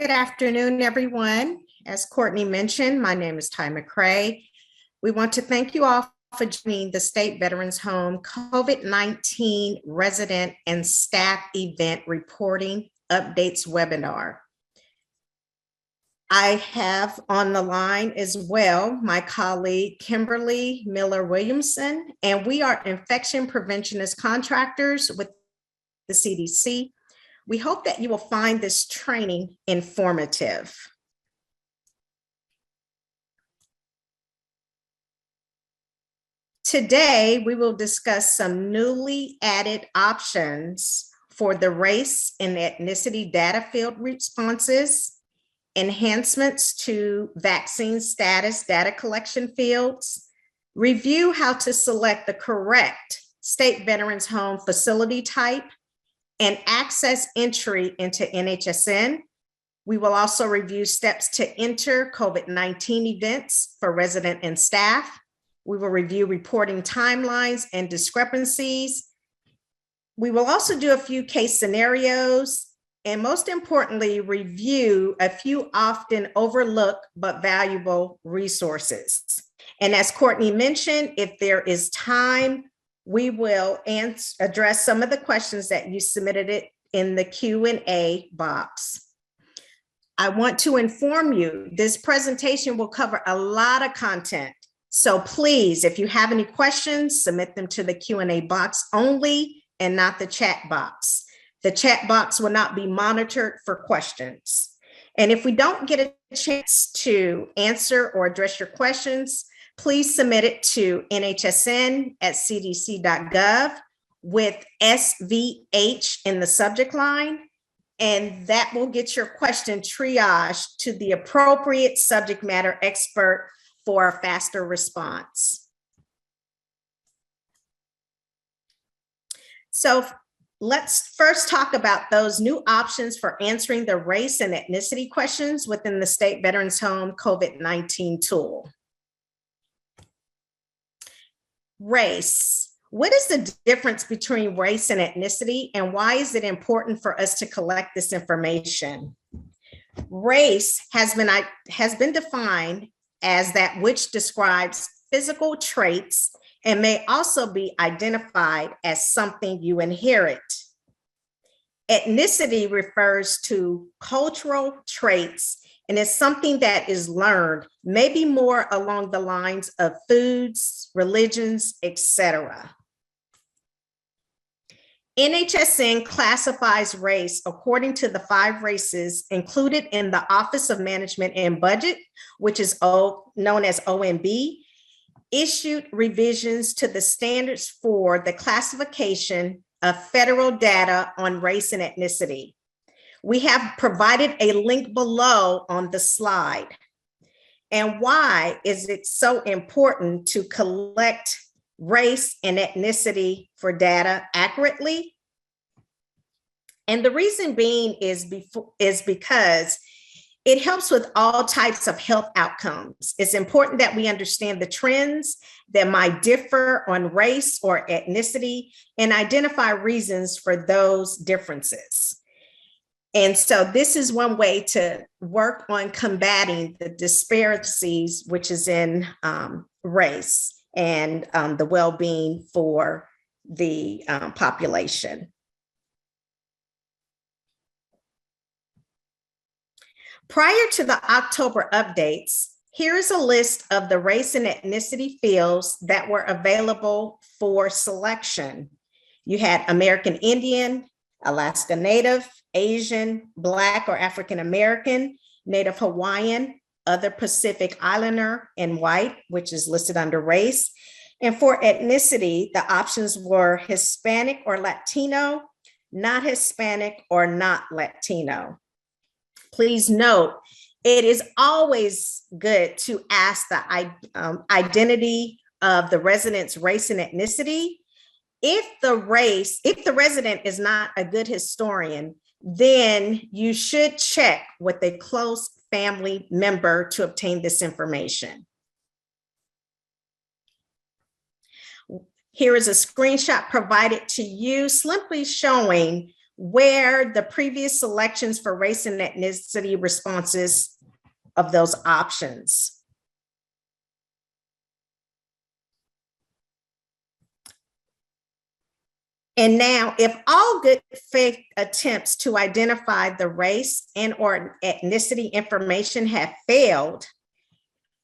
Good afternoon, everyone. As Courtney mentioned, my name is Ty McCrae. We want to thank you all for joining the State Veterans Home COVID-19 resident and staff event reporting updates webinar. I have on the line as well my colleague Kimberly Miller-Williamson, and we are infection preventionist contractors with the CDC. We hope that you will find this training informative. Today, we will discuss some newly added options for the race and ethnicity data field responses, enhancements to vaccine status data collection fields, review how to select the correct State Veterans Home facility type, and access entry into NHSN. We will also review steps to enter COVID-19 events for resident and staff. We will review reporting timelines and discrepancies. We will also do a few case scenarios, and most importantly, review a few often overlooked but valuable resources. And as Courtney mentioned, if there is time, we will address some of the questions that you submitted it in the Q&A box. I want to inform you, this presentation will cover a lot of content. So please, if you have any questions, submit them to the Q&A box only and not the chat box. The chat box will not be monitored for questions. And if we don't get a chance to answer or address your questions, please submit it to nhsn@cdc.gov with SVH in the subject line, and that will get your question triaged to the appropriate subject matter expert for a faster response. So let's first talk about those new options for answering the race and ethnicity questions within the State Veterans Home COVID-19 tool. Race. What is the difference between race and ethnicity, and why is it important for us to collect this information? Race has been defined as that which describes physical traits and may also be identified as something you inherit. Ethnicity refers to cultural traits and is something that is learned, maybe more along the lines of foods, religions, etc. NHSN classifies race according to the 5 races included in the Office of Management and Budget, which is known as OMB, issued revisions to the standards for the classification of federal data on race and ethnicity. We have provided a link below on the slide. And why is it so important to collect race and ethnicity for data accurately? And the reason being is because it helps with all types of health outcomes. It's important that we understand the trends that might differ on race or ethnicity and identify reasons for those differences. And so this is one way to work on combating the disparities, which is in race and the well-being for the population. Prior to the October updates, here's a list of the race and ethnicity fields that were available for selection. You had American Indian, Alaska Native, Asian, Black or African American, Native Hawaiian, other Pacific Islander, and white, which is listed under race. And for ethnicity, the options were Hispanic or Latino, not Hispanic or not Latino. Please note, it is always good to ask the identity of the resident's race and ethnicity. If the resident is not a good historian, then you should check with a close family member to obtain this information. Here is a screenshot provided to you simply showing where the previous selections for race and ethnicity responses of those options. And now, if all good faith attempts to identify the race and or ethnicity information have failed,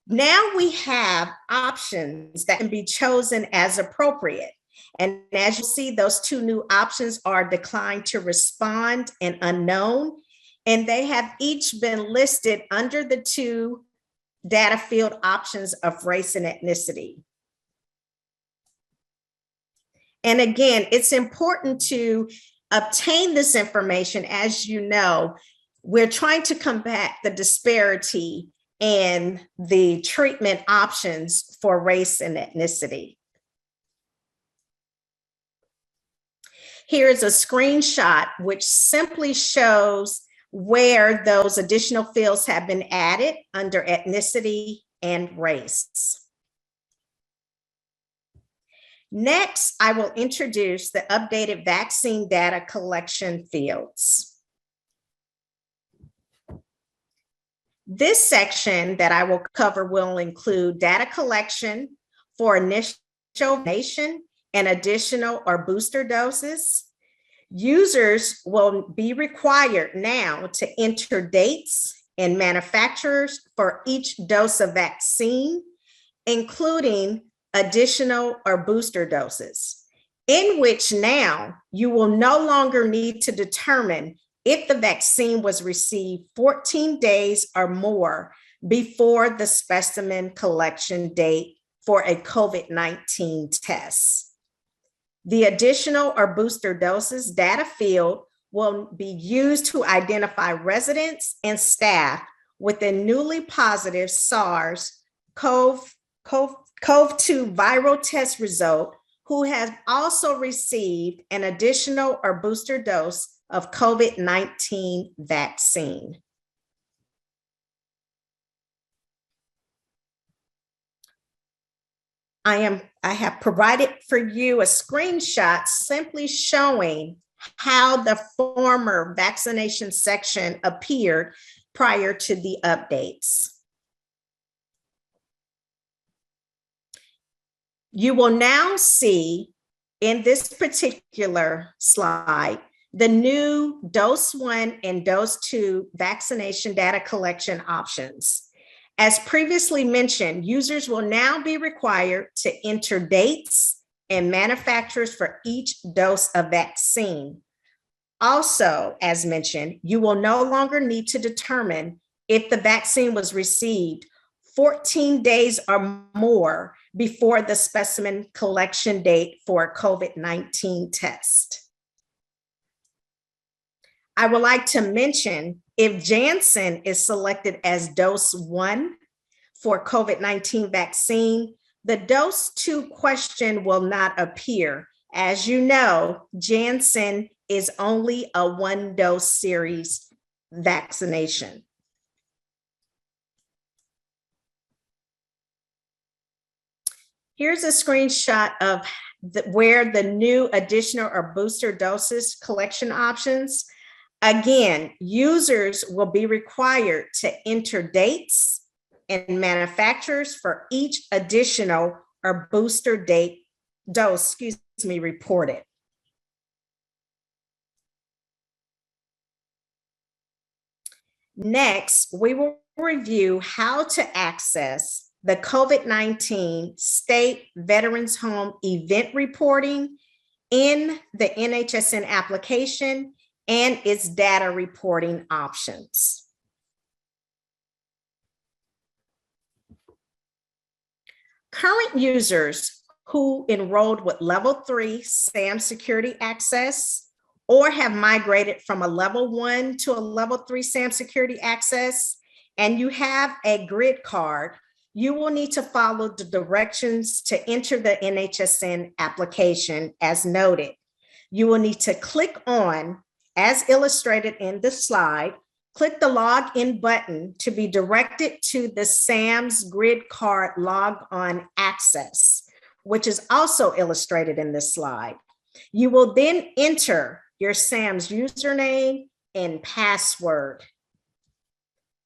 now we have options that can be chosen as appropriate. And as you see, those two new options are declined to respond and unknown, and they have each been listed under the two data field options of race and ethnicity. And again, it's important to obtain this information. As you know, we're trying to combat the disparity in the treatment options for race and ethnicity. Here's a screenshot which simply shows where those additional fields have been added under ethnicity and race. Next, I will introduce the updated vaccine data collection fields. This section that I will cover will include data collection for initial vaccination and additional or booster doses. Users will be required now to enter dates and manufacturers for each dose of vaccine, including additional or booster doses, in which now you will no longer need to determine if the vaccine was received 14 days or more before the specimen collection date for a COVID-19 test. The additional or booster doses data field will be used to identify residents and staff with a newly positive SARS-CoV-2 viral test result who has also received an additional or booster dose of COVID-19 vaccine. I have provided for you a screenshot simply showing how the former vaccination section appeared prior to the updates. You will now see in this particular slide the new dose 1 and dose 2 vaccination data collection options. As previously mentioned, users will now be required to enter dates and manufacturers for each dose of vaccine. Also, as mentioned, you will no longer need to determine if the vaccine was received 14 days or more before the specimen collection date for a COVID-19 test. I would like to mention, if Janssen is selected as dose 1 for COVID-19 vaccine, the dose 2 question will not appear. As you know, Janssen is only a 1-dose series vaccination. Here's a screenshot of where the new additional or booster doses collection options. Again, users will be required to enter dates and manufacturers for each additional or booster dose reported. Next, we will review how to access the COVID-19 State Veterans Home event reporting in the NHSN application and its data reporting options. Current users who enrolled with level 3 SAM security access or have migrated from a level 1 to a level 3 SAM security access, and you have a grid card, you will need to follow the directions to enter the NHSN application as noted. You will need to click on, as illustrated in the slide, click the login button to be directed to the SAM's grid card log on access, which is also illustrated in this slide. You will then enter your SAM's username and password.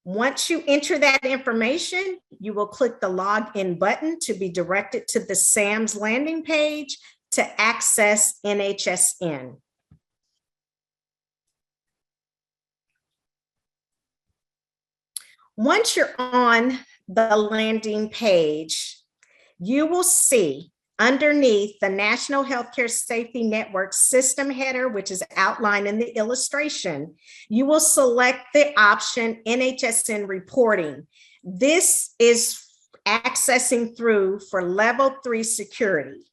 Once you enter that information, you will click the login button to be directed to the SAM's landing page to access NHSN. Once you're on the landing page, you will see underneath the National Healthcare Safety Network system header, which is outlined in the illustration, you will select the option NHSN reporting. This is accessing through for level 3 security.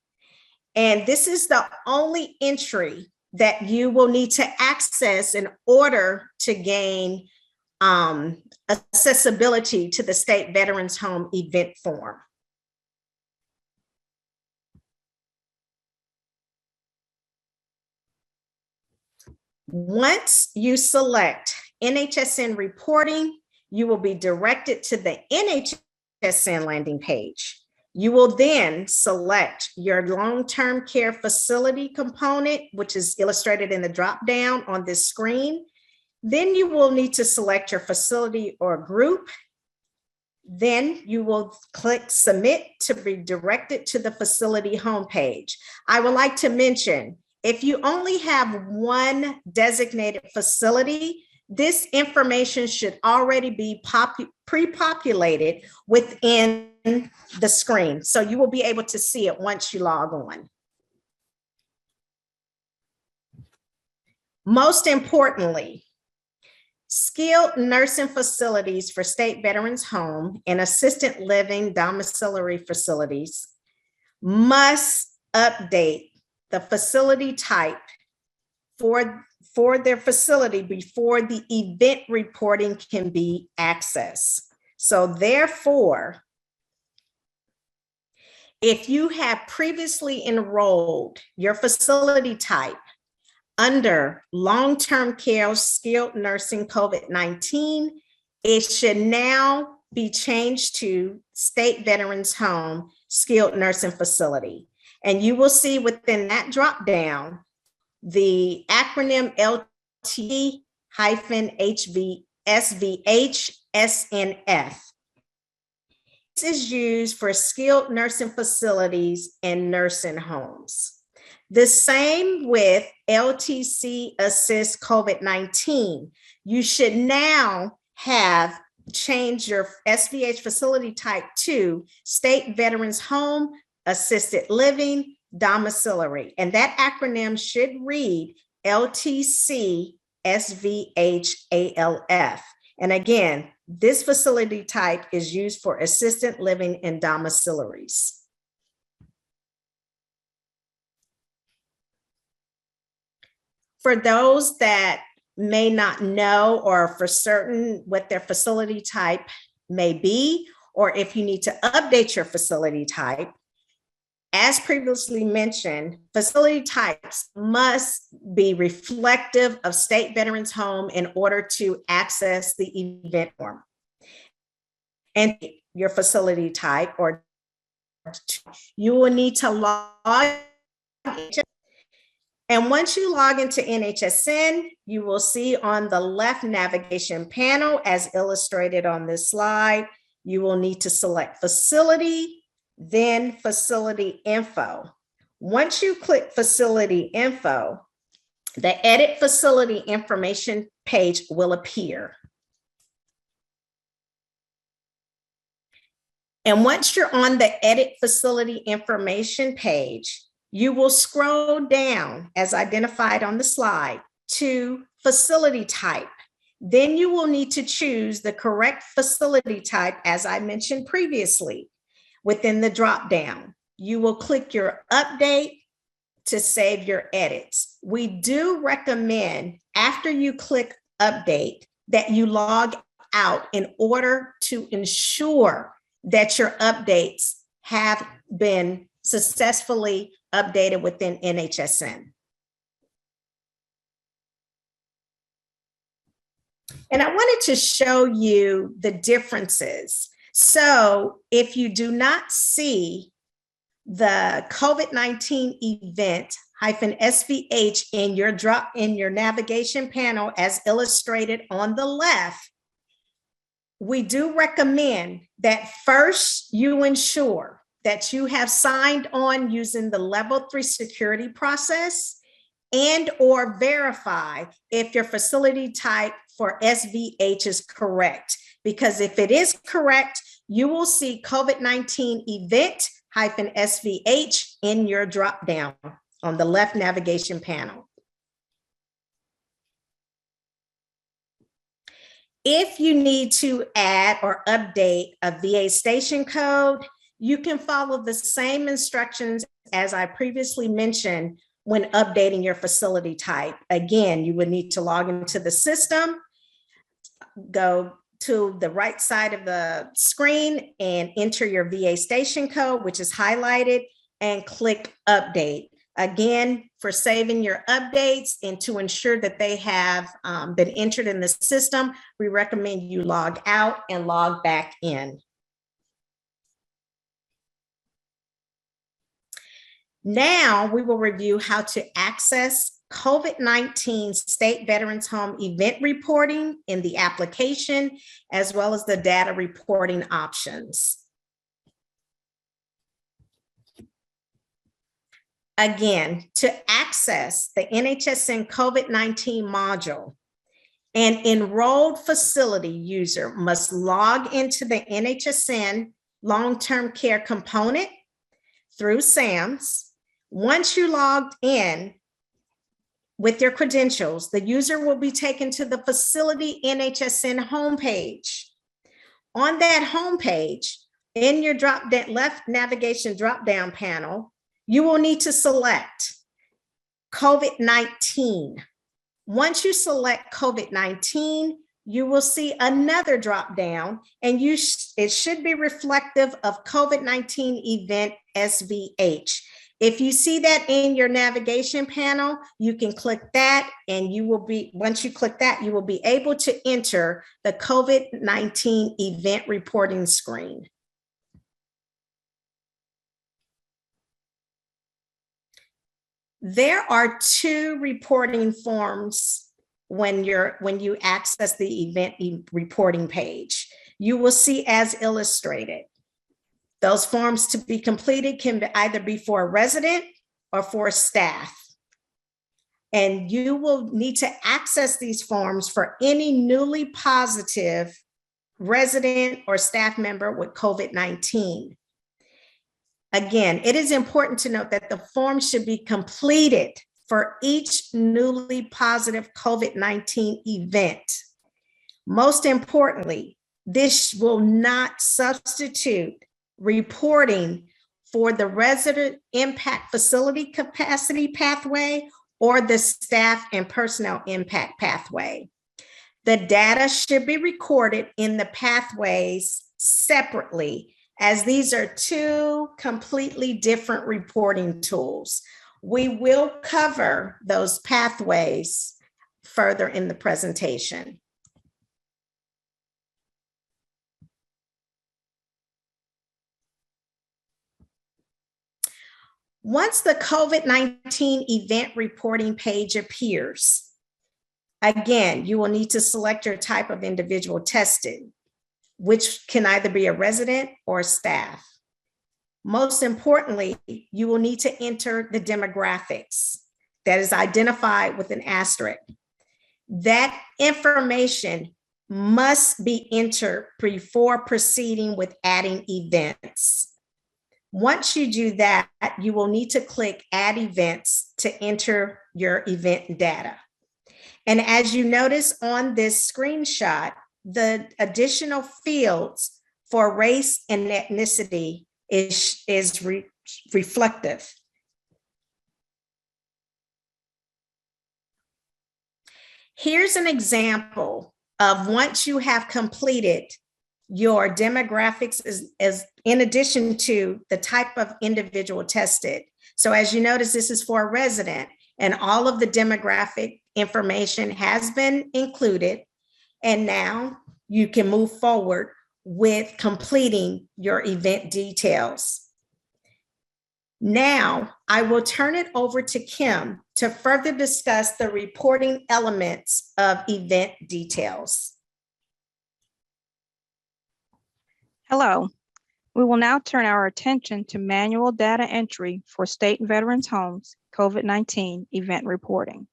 And this is the only entry that you will need to access in order to gain accessibility to the State Veterans Home event form. Once you select NHSN reporting, you will be directed to the NHSN landing page. You will then select your long-term care facility component, which is illustrated in the drop-down on this screen. Then you will need to select your facility or group. Then you will click submit to be directed to the facility homepage. I would like to mention, if you only have one designated facility, this information should already be pre-populated within the screen. So you will be able to see it once you log on. Most importantly, skilled nursing facilities for State Veterans Home and assisted living domiciliary facilities must update the facility type for their facility before the event reporting can be accessed. So therefore, if you have previously enrolled your facility type under long-term care skilled nursing COVID-19, it should now be changed to State Veterans Home skilled nursing facility. And you will see within that drop-down the acronym LT-SVH-SNF. This is used for skilled nursing facilities and nursing homes. The same with LTC Assist COVID-19. You should now have changed your SVH facility type to State Veterans Home Assisted Living Domiciliary. And that acronym should read LTC SVH-ALF. And again, this facility type is used for assisted living and domiciliaries. For those that may not know or for certain what their facility type may be, or if you need to update your facility type, as previously mentioned, facility types must be reflective of State Veterans Home in order to access the event form. And your facility type, or you will need to log in. And once you log into NHSN, you will see on the left navigation panel, as illustrated on this slide, you will need to select facility, then facility info. Once you click facility info, the edit facility information page will appear. And once you're on the edit facility information page, you will scroll down as identified on the slide to facility type. Then you will need to choose the correct facility type, as I mentioned previously. Within the drop-down, you will click your update to save your edits. We do recommend after you click update that you log out in order to ensure that your updates have been successfully updated within NHSN. And I wanted to show you the differences. So if you do not see the COVID-19 event SVH in your navigation panel as illustrated on the left, we do recommend that first you ensure that you have signed on using the level 3 security process and or verify if your facility type for SVH is correct. Because if it is correct, you will see COVID-19 event-SVH in your dropdown on the left navigation panel. If you need to add or update a VA station code, you can follow the same instructions as I previously mentioned when updating your facility type. Again, you would need to log into the system, go to the right side of the screen and enter your VA station code, which is highlighted, and click update. Again, for saving your updates and to ensure that they have been entered in the system, we recommend you log out and log back in. Now we will review how to access COVID-19 State Veterans Home event reporting in the application, as well as the data reporting options. Again, to access the NHSN COVID-19 module, an enrolled facility user must log into the NHSN long-term care component through SAMS. Once you logged in with your credentials, the user will be taken to the facility NHSN homepage. On that homepage, in your left navigation drop-down panel, you will need to select COVID-19. Once you select COVID-19, you will see another drop down and it should be reflective of COVID-19 event SVH. If you see that in your navigation panel, you can click that and once you click that, you will be able to enter the COVID-19 event reporting screen. There are two reporting forms when you access the event reporting page. You will see as illustrated. Those forms to be completed can either be for a resident or for staff. And you will need to access these forms for any newly positive resident or staff member with COVID-19. Again, it is important to note that the form should be completed for each newly positive COVID-19 event. Most importantly, this will not substitute reporting for the resident impact facility capacity pathway or the staff and personnel impact pathway. The data should be recorded in the pathways separately, as these are two completely different reporting tools. We will cover those pathways further in the presentation. Once the COVID-19 event reporting page appears, again, you will need to select your type of individual tested, which can either be a resident or staff. Most importantly, you will need to enter the demographics that is identified with an asterisk. That information must be entered before proceeding with adding events. Once you do that, you will need to click Add Events to enter your event data. And as you notice on this screenshot, the additional fields for race and ethnicity is reflective. Here's an example of once you have completed your demographics is in addition to the type of individual tested. So as you notice, this is for a resident and all of the demographic information has been included. And now you can move forward with completing your event details. Now, I will turn it over to Kim to further discuss the reporting elements of event details. Hello. We will now turn our attention to manual data entry for state veterans' homes COVID-19 event reporting.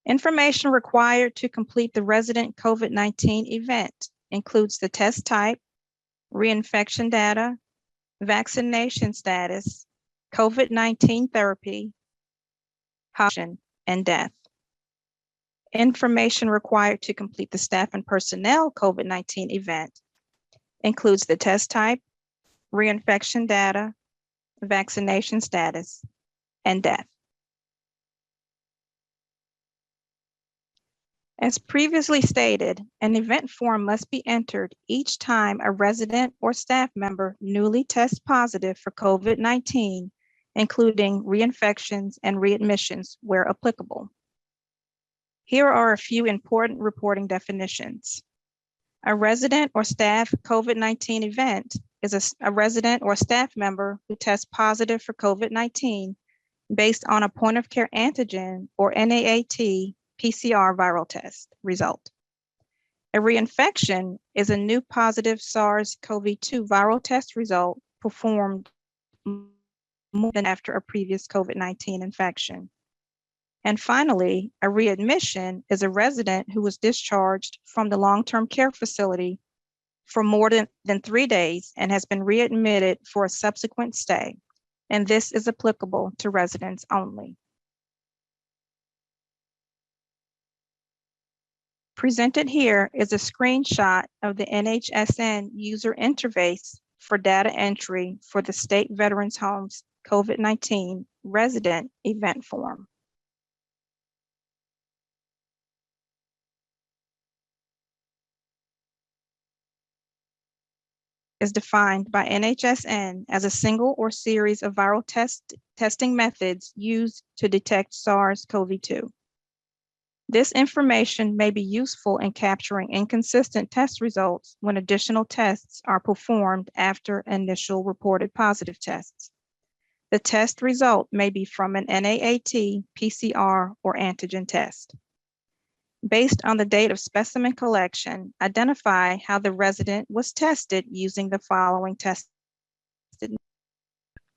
Information required to complete the resident COVID-19 event includes the test type, reinfection data, vaccination status, COVID-19 therapy, hospitalization, and death. Information required to complete the staff and personnel COVID-19 event includes the test type, reinfection data, vaccination status, and death. As previously stated, an event form must be entered each time a resident or staff member newly tests positive for COVID-19, including reinfections and readmissions where applicable. Here are a few important reporting definitions. A resident or staff COVID-19 event is a resident or staff member who tests positive for COVID-19 based on a point of care antigen or NAAT PCR viral test result. A reinfection is a new positive SARS-CoV-2 viral test result performed more than after a previous COVID-19 infection. And finally, a readmission is a resident who was discharged from the long-term care facility for more than 3 days and has been readmitted for a subsequent stay. And this is applicable to residents only. Presented here is a screenshot of the NHSN user interface for data entry for the State Veterans Homes COVID-19 resident event form. Is defined by NHSN as a single or series of viral testing methods used to detect SARS-CoV-2. This information may be useful in capturing inconsistent test results when additional tests are performed after initial reported positive tests. The test result may be from an NAAT, PCR, or antigen test. Based on the date of specimen collection, identify how the resident was tested using the following tests.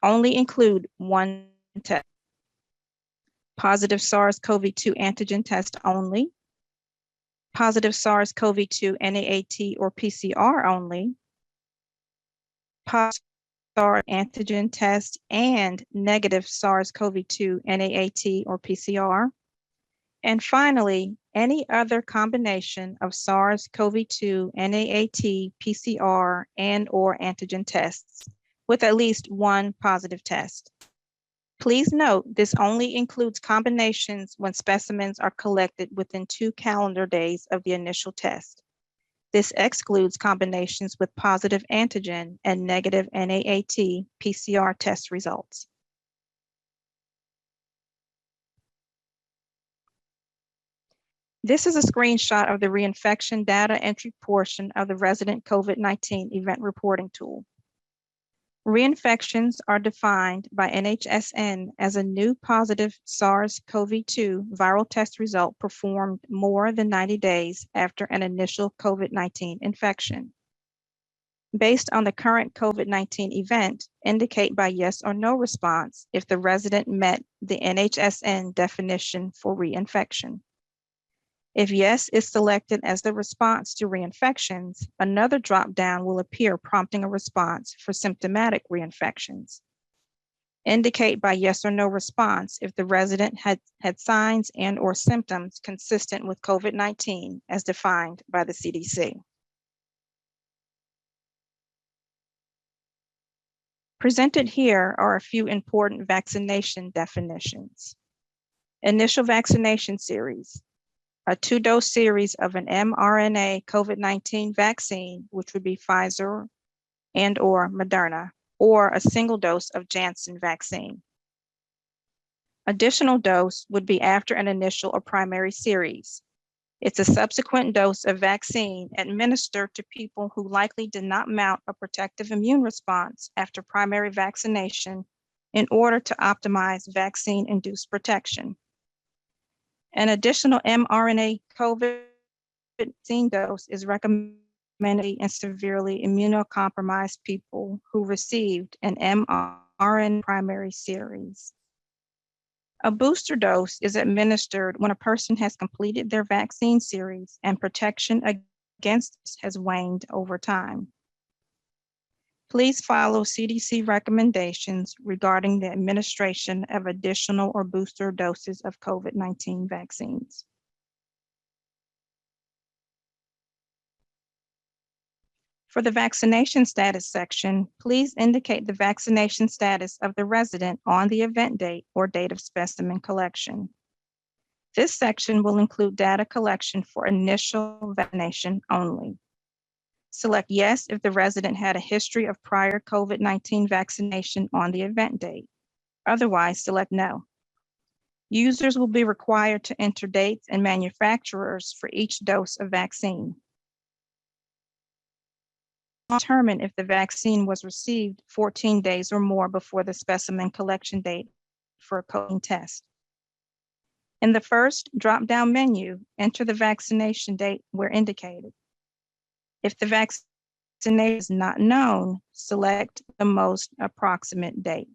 Only include one test. Positive SARS-CoV-2 antigen test only, positive SARS-CoV-2 NAAT or PCR only, positive SARS antigen test and negative SARS-CoV-2 NAAT or PCR, and finally, any other combination of SARS-CoV-2 NAAT, PCR, and or antigen tests with at least one positive test. Please note, this only includes combinations when specimens are collected within 2 calendar days of the initial test. This excludes combinations with positive antigen and negative NAAT PCR test results. This is a screenshot of the reinfection data entry portion of the resident COVID-19 event reporting tool. Reinfections are defined by NHSN as a new positive SARS-CoV-2 viral test result performed more than 90 days after an initial COVID-19 infection. Based on the current COVID-19 event, indicate by yes or no response if the resident met the NHSN definition for reinfection. If yes is selected as the response to reinfections, another drop-down will appear prompting a response for symptomatic reinfections. Indicate by yes or no response if the resident had signs and or symptoms consistent with COVID-19 as defined by the CDC. Presented here are a few important vaccination definitions. Initial vaccination series. A 2-dose series of an mRNA COVID-19 vaccine, which would be Pfizer and or Moderna, or a single dose of Janssen vaccine. Additional dose would be after an initial or primary series. It's a subsequent dose of vaccine administered to people who likely did not mount a protective immune response after primary vaccination in order to optimize vaccine-induced protection. An additional mRNA COVID vaccine dose is recommended in severely immunocompromised people who received an mRNA primary series. A booster dose is administered when a person has completed their vaccine series and protection against this has waned over time. Please follow CDC recommendations regarding the administration of additional or booster doses of COVID-19 vaccines. For the vaccination status section, please indicate the vaccination status of the resident on the event date or date of specimen collection. This section will include data collection for initial vaccination only. Select yes if the resident had a history of prior COVID-19 vaccination on the event date. Otherwise, select no. Users will be required to enter dates and manufacturers for each dose of vaccine. Determine if the vaccine was received 14 days or more before the specimen collection date for a COVID test. In the first drop-down menu, enter the vaccination date where indicated. If the vaccination is not known, select the most approximate date.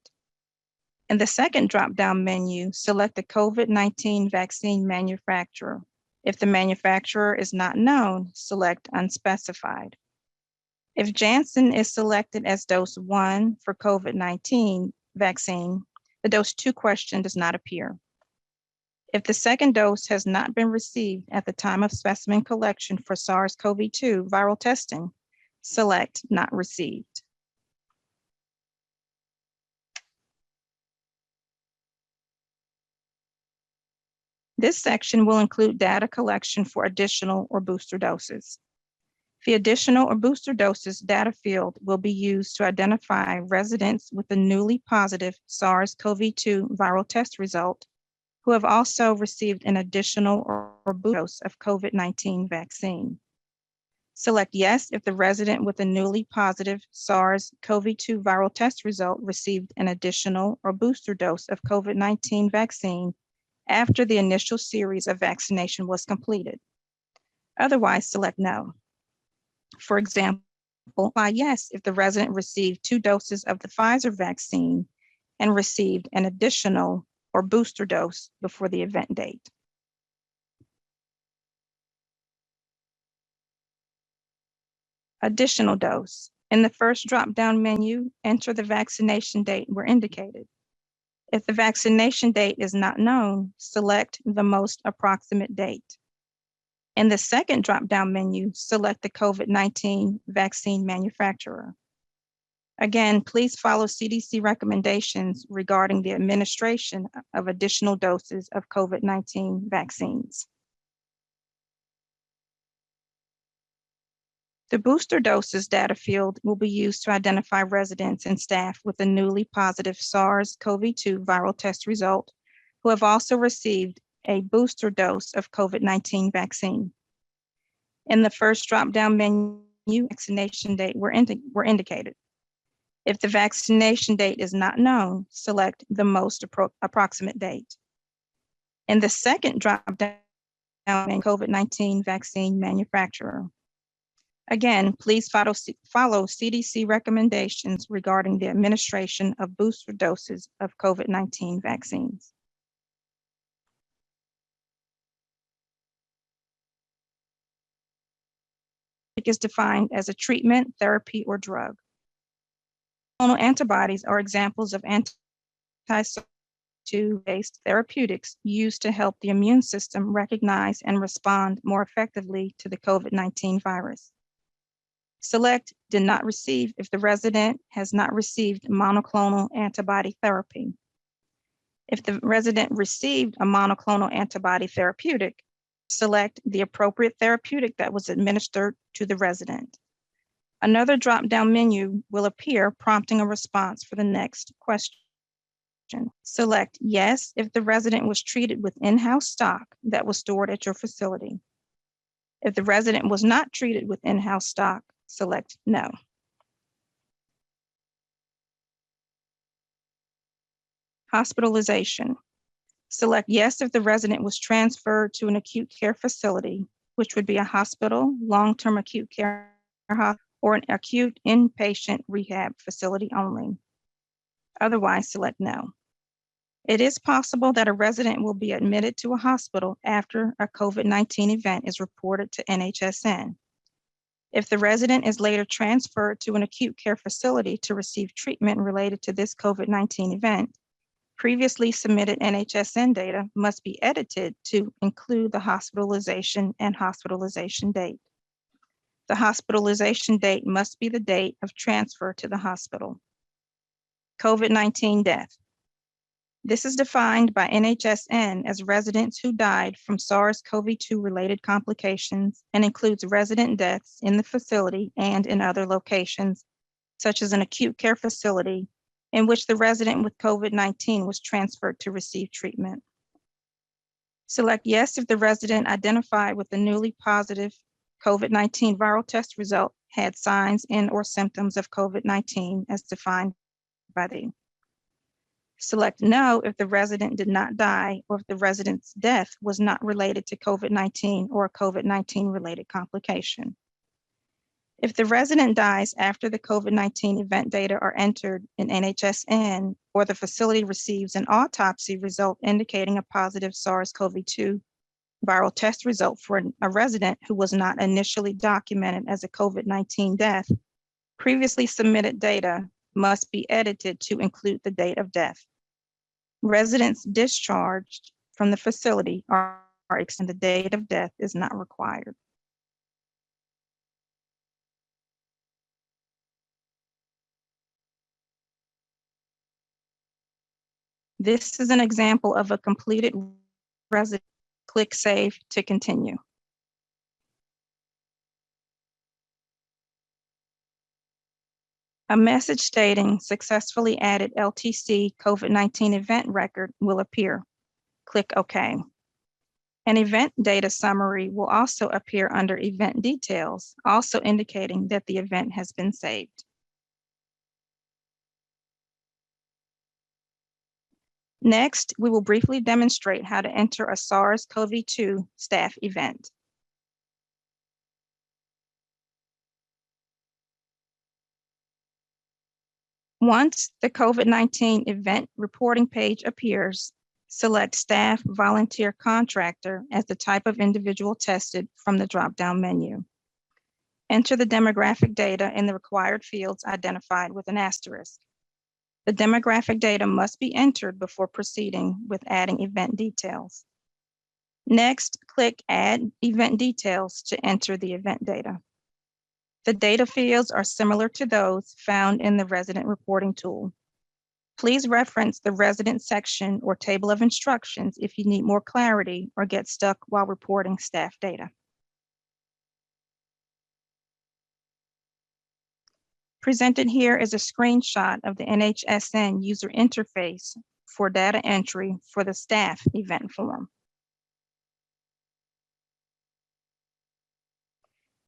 In the second drop-down menu, select the COVID-19 vaccine manufacturer. If the manufacturer is not known, select unspecified. If Janssen is selected as dose 1 for COVID-19 vaccine, the dose 2 question does not appear. If the second dose has not been received at the time of specimen collection for SARS-CoV-2 viral testing, select not received. This section will include data collection for additional or booster doses. The additional or booster doses data field will be used to identify residents with a newly positive SARS-CoV-2 viral test result who have also received an additional or booster dose of COVID-19 vaccine. Select yes if the resident with a newly positive SARS-CoV-2 viral test result received an additional or booster dose of COVID-19 vaccine after the initial series of vaccination was completed. Otherwise, select no. For example, yes if the resident received 2 doses of the Pfizer vaccine and received an additional or booster dose before the event date. Additional dose. In the first drop-down menu, enter the vaccination date where indicated. If the vaccination date is not known, select the most approximate date. In the second drop-down menu, select the COVID-19 vaccine manufacturer. Again, please follow CDC recommendations regarding the administration of additional doses of COVID-19 vaccines. The booster doses data field will be used to identify residents and staff with a newly positive SARS-CoV-2 viral test result who have also received a booster dose of COVID-19 vaccine. In the first drop-down menu, vaccination date were indicated. If the vaccination date is not known, select the most approximate date. In the second drop-down, COVID-19 vaccine manufacturer. Again, please follow CDC recommendations regarding the administration of booster doses of COVID-19 vaccines. It is defined as a treatment, therapy, or drug. Monoclonal antibodies are examples of anti-SARS-CoV-2-based therapeutics used to help the immune system recognize and respond more effectively to the COVID-19 virus. Select did not receive if the resident has not received monoclonal antibody therapy. If the resident received a monoclonal antibody therapeutic, select the appropriate therapeutic that was administered to the resident. Another drop-down menu will appear prompting a response for the next question. Select yes if the resident was treated with in-house stock that was stored at your facility. If the resident was not treated with in-house stock, select no. Hospitalization. Select yes if the resident was transferred to an acute care facility, which would be a hospital, long-term acute care hospital, or an acute inpatient rehab facility only. Otherwise, select no. It is possible that a resident will be admitted to a hospital after a COVID-19 event is reported to NHSN. If the resident is later transferred to an acute care facility to receive treatment related to this COVID-19 event, previously submitted NHSN data must be edited to include the hospitalization and hospitalization date. The hospitalization date must be the date of transfer to the hospital. COVID-19 death. This is defined by NHSN as residents who died from SARS-CoV-2 related complications and includes resident deaths in the facility and in other locations, such as an acute care facility in which the resident with COVID-19 was transferred to receive treatment. Select yes if the resident identified with the newly positive COVID-19 viral test result had signs and or symptoms of COVID-19 as defined by the. Select no if the resident did not die or if the resident's death was not related to COVID-19 or a COVID-19 related complication. If the resident dies after the COVID-19 event data are entered in NHSN or the facility receives an autopsy result indicating a positive SARS-CoV-2 viral test result for a resident who was not initially documented as a COVID-19 death, previously submitted data must be edited to include the date of death. Residents discharged from the facility are extended. The date of death is not required. This is an example of a completed resident. Click Save to continue. A message stating successfully added LTC COVID-19 event record will appear. Click OK. An event data summary will also appear under event details, also indicating that the event has been saved. Next, we will briefly demonstrate how to enter a SARS-CoV-2 staff event. Once the COVID-19 event reporting page appears, select Staff Volunteer Contractor as the type of individual tested from the drop-down menu. Enter the demographic data in the required fields identified with an asterisk. The demographic data must be entered before proceeding with adding event details. Next, click Add Event Details to enter the event data. The data fields are similar to those found in the resident reporting tool. Please reference the resident section or table of instructions if you need more clarity or get stuck while reporting staff data. Presented here is a screenshot of the NHSN user interface for data entry for the staff event form.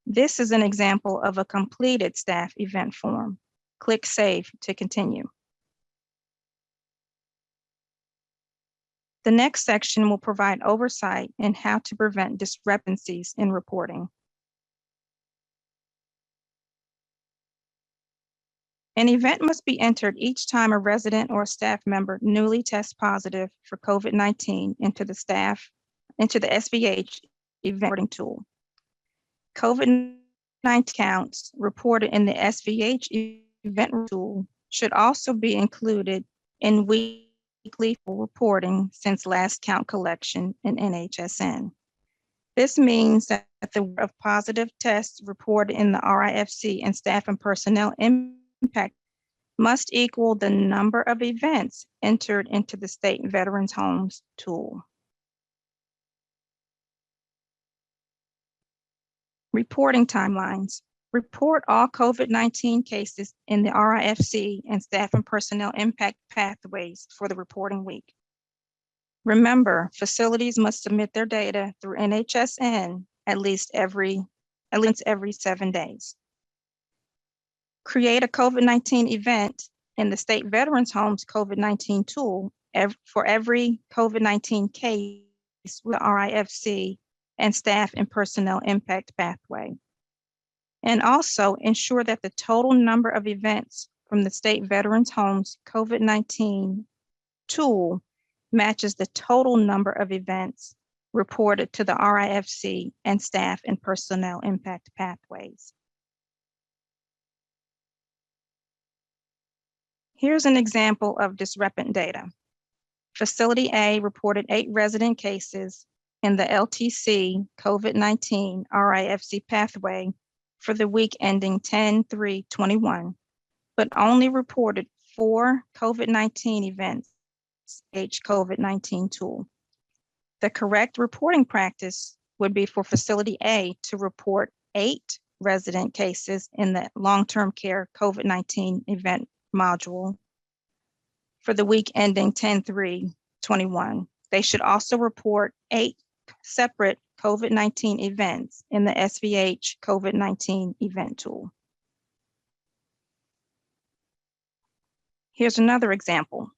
This is an example of a completed staff event form. Click Save to continue. The next section will provide oversight in how to prevent discrepancies in reporting. An event must be entered each time a resident or a staff member newly tests positive for COVID-19 into the SVH event reporting tool. COVID-19 counts reported in the SVH event tool should also be included in weekly reporting since last count collection in NHSN. This means that the number of positive tests reported in the RIFC and staff and personnel impact must equal the number of events entered into the State Veterans Homes tool. Reporting timelines. Report all COVID-19 cases in the RIFC and staff and personnel impact pathways for the reporting week. Remember, facilities must submit their data through NHSN at least every 7 days. Create a COVID-19 event in the State Veterans Homes COVID-19 tool for every COVID-19 case with the RIFC and staff and personnel impact pathway. And also ensure that the total number of events from the State Veterans Homes COVID-19 tool matches the total number of events reported to the RIFC and staff and personnel impact pathways. Here's an example of discrepant data. Facility A reported 8 resident cases in the LTC COVID-19 RIFC pathway for the week ending 10/3/21, but only reported 4 COVID-19 events COVID-19 tool. The correct reporting practice would be for Facility A to report 8 resident cases in the long-term care COVID-19 event module for the week ending 10/3/21. They should also report 8 separate COVID-19 events in the SVH COVID-19 event tool. Here's another example.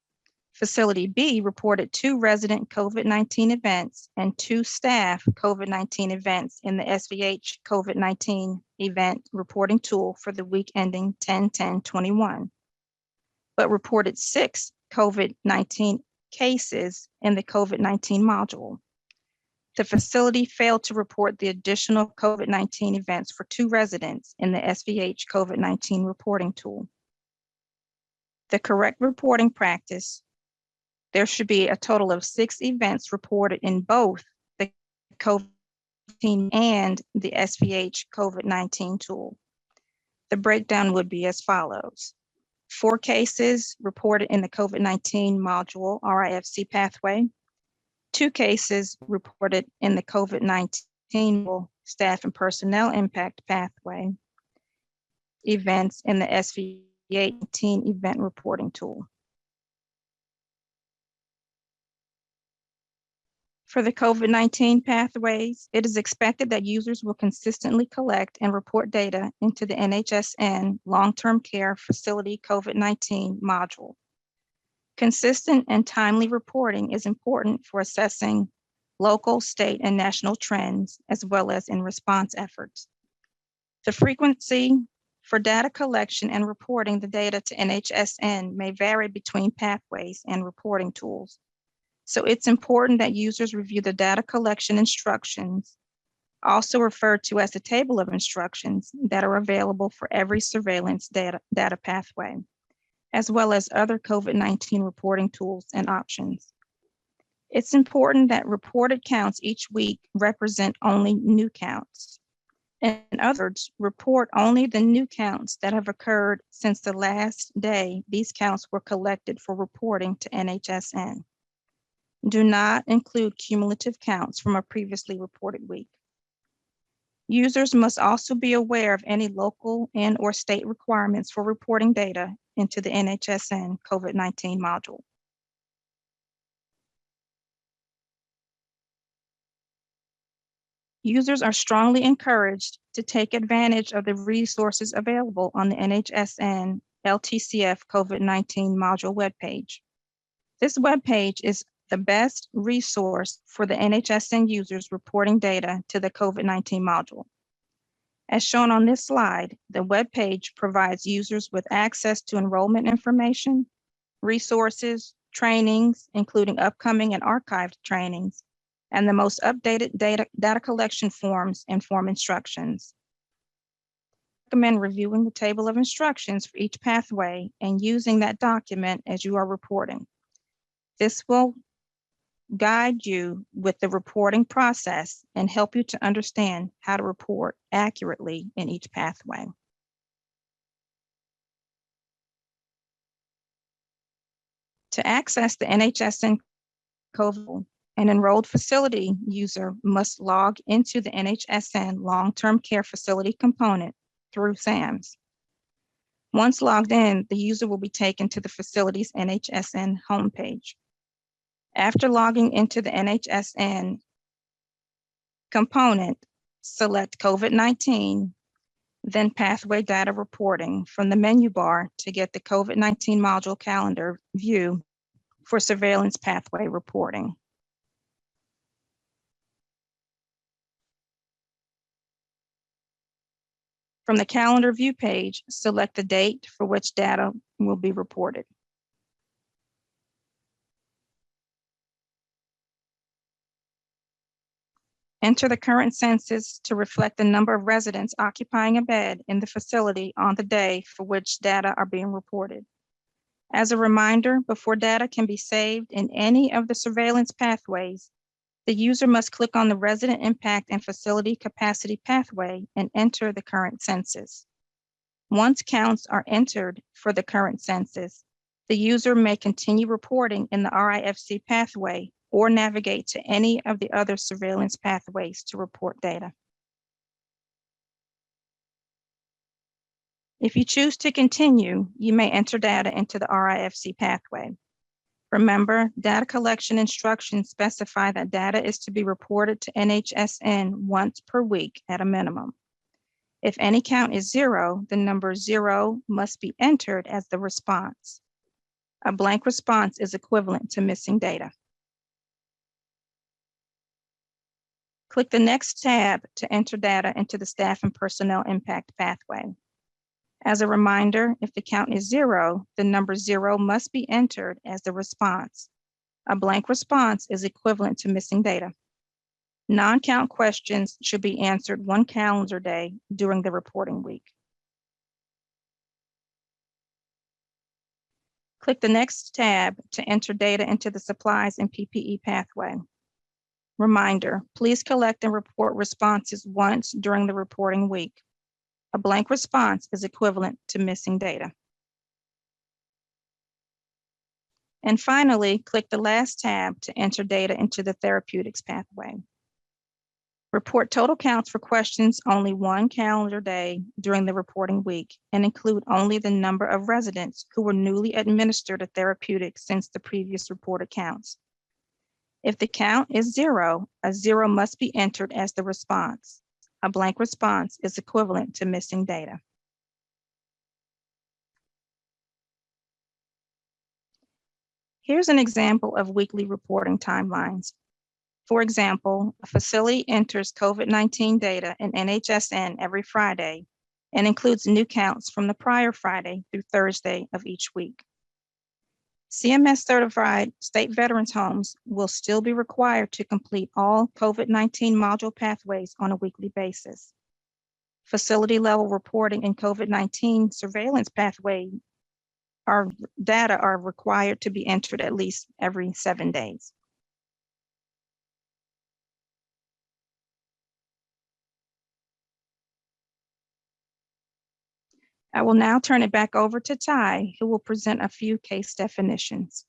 Facility B reported 2 resident COVID-19 events and 2 staff COVID-19 events in the SVH COVID-19 event reporting tool for the week ending 10/10/21, but reported 6 COVID-19 cases in the COVID-19 module. The facility failed to report the additional COVID-19 events for 2 residents in the SVH COVID-19 reporting tool. The correct reporting practice, there should be a total of 6 events reported in both the COVID-19 and the SVH COVID-19 tool. The breakdown would be as follows. 4 cases reported in the COVID-19 module RIFC pathway, 2 cases reported in the COVID-19 staff and personnel impact pathway, events in the SVH event reporting tool. For the COVID-19 pathways, it is expected that users will consistently collect and report data into the NHSN long-term care facility COVID-19 module. Consistent and timely reporting is important for assessing local, state, and national trends, as well as in response efforts. The frequency for data collection and reporting the data to NHSN may vary between pathways and reporting tools. So it's important that users review the data collection instructions, also referred to as the table of instructions, that are available for every surveillance data pathway, as well as other COVID-19 reporting tools and options. It's important that reported counts each week represent only new counts. In other words, report only the new counts that have occurred since the last day these counts were collected for reporting to NHSN. Do not include cumulative counts from a previously reported week. Users must also be aware of any local and/or state requirements for reporting data into the NHSN COVID-19 module. Users are strongly encouraged to take advantage of the resources available on the NHSN LTCF COVID-19 module webpage. This webpage is the best resource for the NHSN users reporting data to the COVID-19 module. As shown on this slide, the webpage provides users with access to enrollment information, resources, trainings, including upcoming and archived trainings, and the most updated data collection forms and form instructions. I recommend reviewing the table of instructions for each pathway and using that document as you are reporting. This will guide you with the reporting process and help you to understand how to report accurately in each pathway. To access the NHSN COVID, an enrolled facility user must log into the NHSN long-term care facility component through SAMS. Once logged in, the user will be taken to the facility's NHSN homepage. After logging into the NHSN component, select COVID-19, then Pathway Data Reporting from the menu bar to get the COVID-19 module calendar view for surveillance pathway reporting. From the calendar view page, select the date for which data will be reported. Enter the current census to reflect the number of residents occupying a bed in the facility on the day for which data are being reported. As a reminder, before data can be saved in any of the surveillance pathways, the user must click on the resident impact and facility capacity pathway and enter the current census. Once counts are entered for the current census, the user may continue reporting in the RIFC pathway or navigate to any of the other surveillance pathways to report data. If you choose to continue, you may enter data into the RIFC pathway. Remember, data collection instructions specify that data is to be reported to NHSN once per week at a minimum. If any count is 0, the number 0 must be entered as the response. A blank response is equivalent to missing data. Click the next tab to enter data into the staff and personnel impact pathway. As a reminder, if the count is 0, the number 0 must be entered as the response. A blank response is equivalent to missing data. Non-count questions should be answered 1 calendar day during the reporting week. Click the next tab to enter data into the supplies and PPE pathway. Reminder, please collect and report responses once during the reporting week. A blank response is equivalent to missing data. And finally, click the last tab to enter data into the therapeutics pathway. Report total counts for questions only 1 calendar day during the reporting week and include only the number of residents who were newly administered a therapeutic since the previous reported counts. If the count is 0, a 0 must be entered as the response. A blank response is equivalent to missing data. Here's an example of weekly reporting timelines. For example, a facility enters COVID-19 data in NHSN every Friday and includes new counts from the prior Friday through Thursday of each week. CMS certified state veterans homes will still be required to complete all COVID-19 module pathways on a weekly basis. Facility level reporting and COVID-19 surveillance pathway data are required to be entered at least every 7 days. I will now turn it back over to Ty, who will present a few case definitions.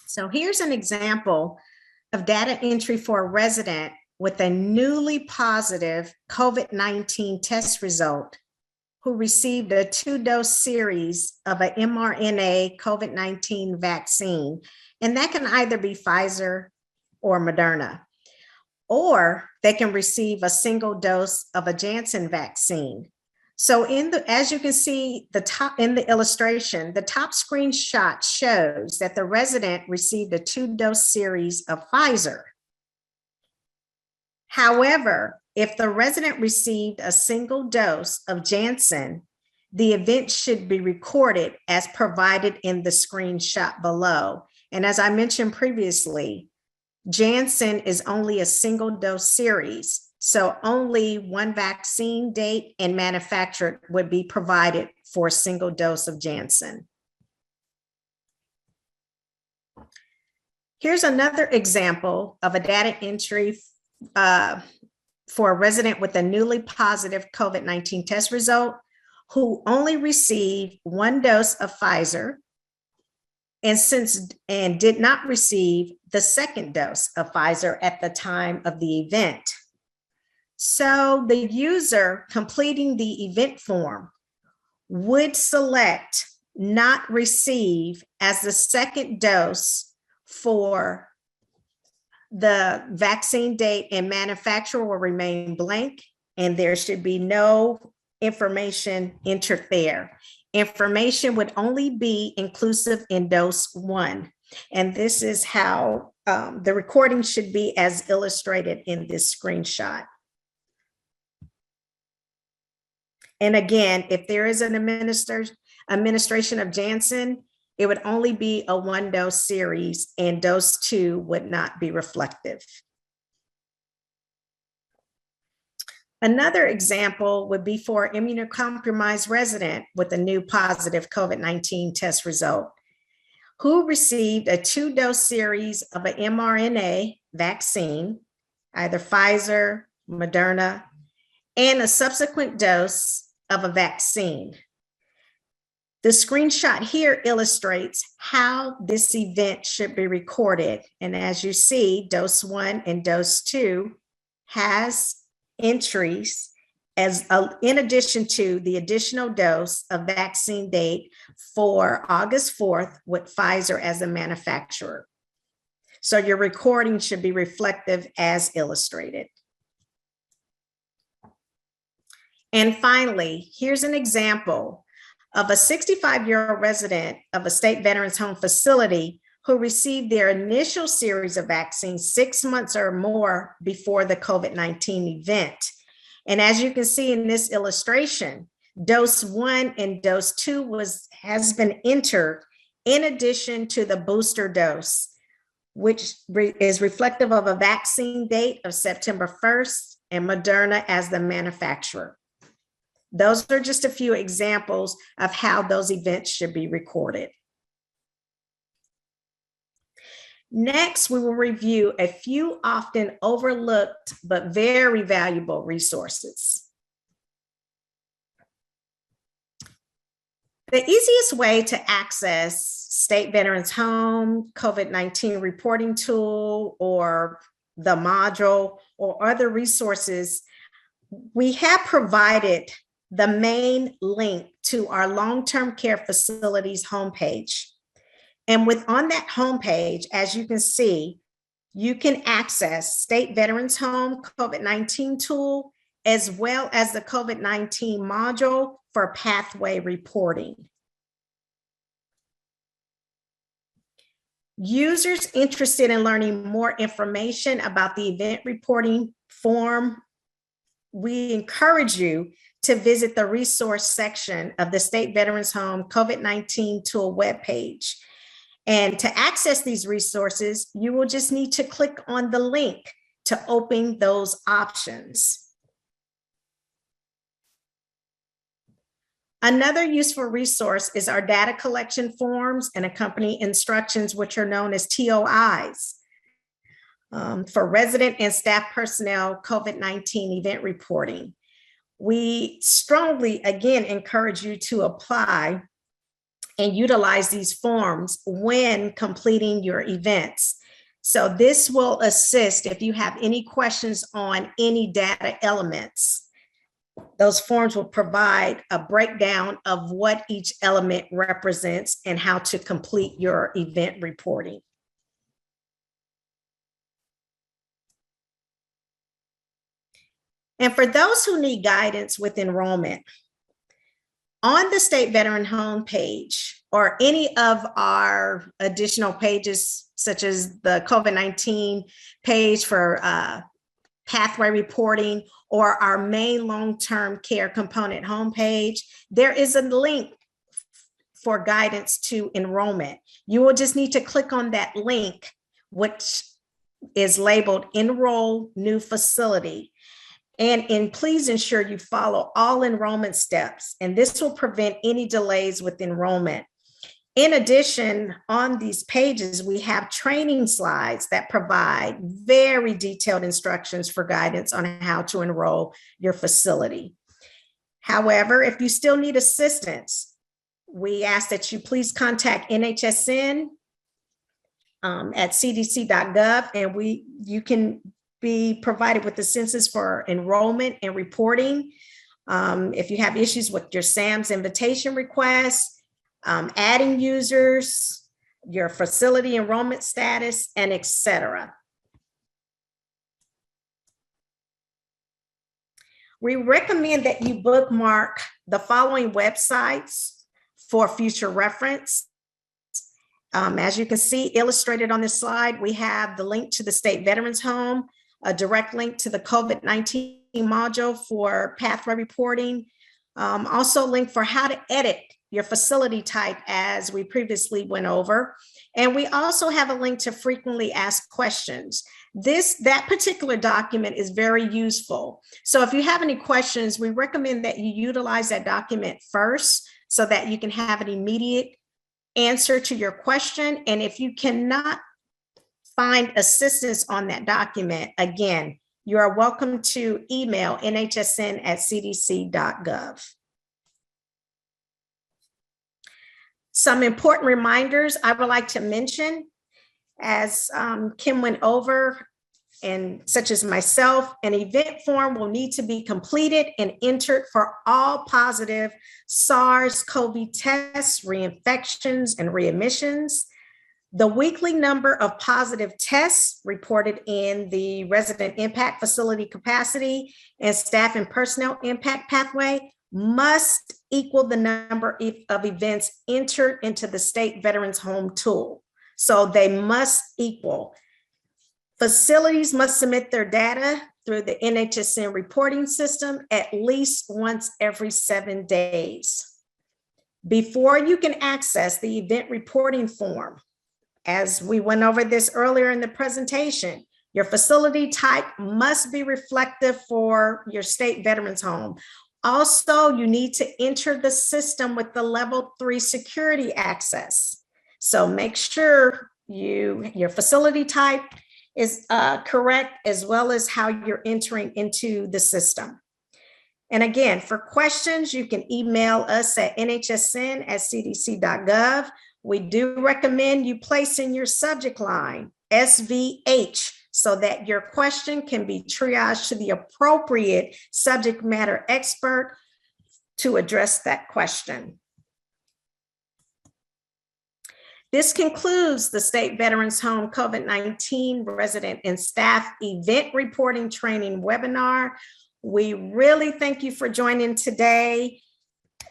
So here's an example of data entry for a resident with a newly positive COVID-19 test result who received a 2-dose series of an mRNA COVID-19 vaccine. And that can either be Pfizer or Moderna, or they can receive a single dose of a Janssen vaccine. So as you can see in the illustration, the top screenshot shows that the resident received a 2-dose series of Pfizer. However, if the resident received a single dose of Janssen, the event should be recorded as provided in the screenshot below. And as I mentioned previously, Janssen is only a single dose series. So only 1 vaccine date and manufacturer would be provided for a single dose of Janssen. Here's another example of a data entry for a resident with a newly positive COVID-19 test result who only received 1 dose of Pfizer and did not receive the 2nd dose of Pfizer at the time of the event. So the user completing the event form would select not receive as the 2nd dose for the vaccine date, and manufacturer will remain blank, and there should be no information entered there. Information would only be inclusive in dose 1. And this is how the recording should be as illustrated in this screenshot. And again, if there is an administration of Janssen, it would only be a 1-dose series, and dose 2 would not be reflective. Another example would be for an immunocompromised resident with a new positive COVID-19 test result who received a 2-dose series of an mRNA vaccine, either Pfizer, Moderna, and a subsequent dose of a vaccine. The screenshot here illustrates how this event should be recorded. And as you see, dose 1 and dose 2 has entries in addition to the additional dose of vaccine date for August 4th with Pfizer as a manufacturer. So your recording should be reflective as illustrated. And finally, here's an example of a 65-year-old resident of a state veterans home facility who received their initial series of vaccines 6 months or more before the COVID-19 event. And as you can see in this illustration, dose 1 and dose 2 has been entered in addition to the booster dose, which is reflective of a vaccine date of September 1st and Moderna as the manufacturer. Those are just a few examples of how those events should be recorded. Next, we will review a few often overlooked but very valuable resources. The easiest way to access State Veterans Home, COVID-19 reporting tool, or the module, or other resources, we have provided the main link to our long-term care facilities homepage. And on that homepage, as you can see, you can access State Veterans Home COVID-19 tool, as well as the COVID-19 module for pathway reporting. Users interested in learning more information about the event reporting form, we encourage you to visit the resource section of the State Veterans Home COVID-19 tool webpage. And to access these resources, you will just need to click on the link to open those options. Another useful resource is our data collection forms and accompanying instructions, which are known as TOIs, for resident and staff personnel COVID-19 event reporting. We strongly, again, encourage you to apply and utilize these forms when completing your events. So this will assist if you have any questions on any data elements. Those forms will provide a breakdown of what each element represents and how to complete your event reporting. And for those who need guidance with enrollment, on the State Veteran Home page or any of our additional pages, such as the COVID-19 page for pathway reporting or our main long-term care component homepage, there is a link for guidance to enrollment. You will just need to click on that link, which is labeled Enroll New Facility. And please ensure you follow all enrollment steps, and this will prevent any delays with enrollment. In addition, on these pages, we have training slides that provide very detailed instructions for guidance on how to enroll your facility. However, if you still need assistance, we ask that you please contact NHSN at cdc.gov, and you can be provided with the census for enrollment and reporting. If you have issues with your SAMS invitation requests, adding users, your facility enrollment status, and etc. We recommend that you bookmark the following websites for future reference. As you can see illustrated on this slide, we have the link to the State Veterans Home, a direct link to the COVID-19 module for pathway reporting, also a link for how to edit your facility type as we previously went over. And we also have a link to frequently asked questions. That particular document is very useful. So if you have any questions, we recommend that you utilize that document first so that you can have an immediate answer to your question. And if you cannot find assistance on that document, again, you are welcome to email nhsn at cdc.gov. Some important reminders I would like to mention, as Kim went over, and such as myself, an event form will need to be completed and entered for all positive SARS-CoV tests, reinfections, and readmissions. The weekly number of positive tests reported in the resident impact facility capacity and staff and personnel impact pathway must equal the number of events entered into the State Veterans Home tool. So they must equal. Facilities must submit their data through the NHSN reporting system at least once every 7 days. Before you can access the event reporting form, as we went over this earlier in the presentation, your facility type must be reflective for your State Veterans Home. Also, you need to enter the system with the level 3 security access. So make sure your facility type is correct, as well as how you're entering into the system. And again, for questions, you can email us at nhsn at cdc.gov. We do recommend you place in your subject line SVH so that your question can be triaged to the appropriate subject matter expert to address that question. This concludes the State Veterans Home COVID-19 resident and staff event reporting training webinar. We really thank you for joining today.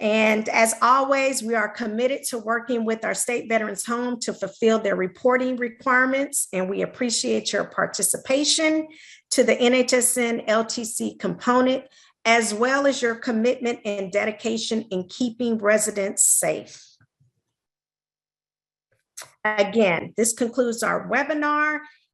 And as always, we are committed to working with our State Veterans Home to fulfill their reporting requirements, and we appreciate your participation to the NHSN LTC component, as well as your commitment and dedication in keeping residents safe. Again, this concludes our webinar,